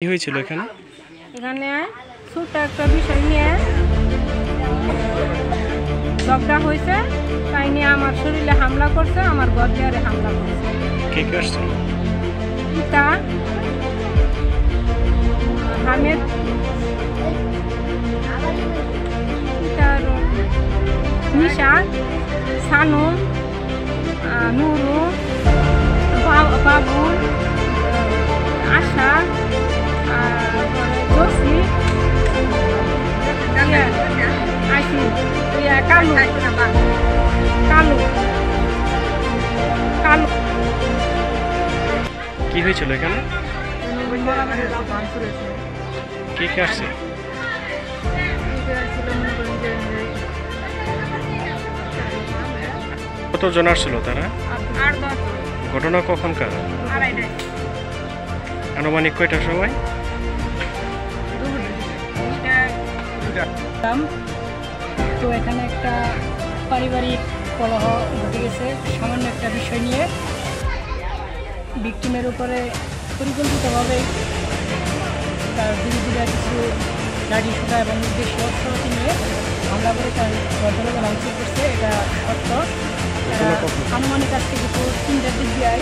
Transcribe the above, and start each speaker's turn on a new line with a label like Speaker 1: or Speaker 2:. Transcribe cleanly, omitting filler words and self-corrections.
Speaker 1: কি হয়েছিল এখানে?
Speaker 2: এখানে ছোট একটা বিষয় নিয়ে ঝগড়া হয়েছে, তাই নিয়ে আমার শরীরে হামলা করছে, আমার গদিয়ারে হামলা করছে।
Speaker 1: কে কে আসছে?
Speaker 2: পিতা হামেদ, পিতার নিশা, সানু, নুরু, বাবুল, আশা, জসি, আশি, কালু কালু কালু।
Speaker 1: কি হয়েছিল এখানে? কে কে আসছে? কতজন আসছিল তারা? ঘটনা কখনকার? আনুমানিক কয়টার সময়?
Speaker 2: তো এখানে একটা পারিবারিক কলহ ঘটে গেছে সামান্য একটা বিষয় নিয়ে। ভিকটিমের উপরে পরিকল্পিতভাবে তার বিরোধীরা কিছু লাঠি সোটা এবং নির্দেশ অস্ত্রপাতি নিয়ে হামলা করে তার গর্দনকে ভাঙচুর করছে। এটা সত্য। আনুমানিক আজকে দুপুর 3টার দিক দিয়ে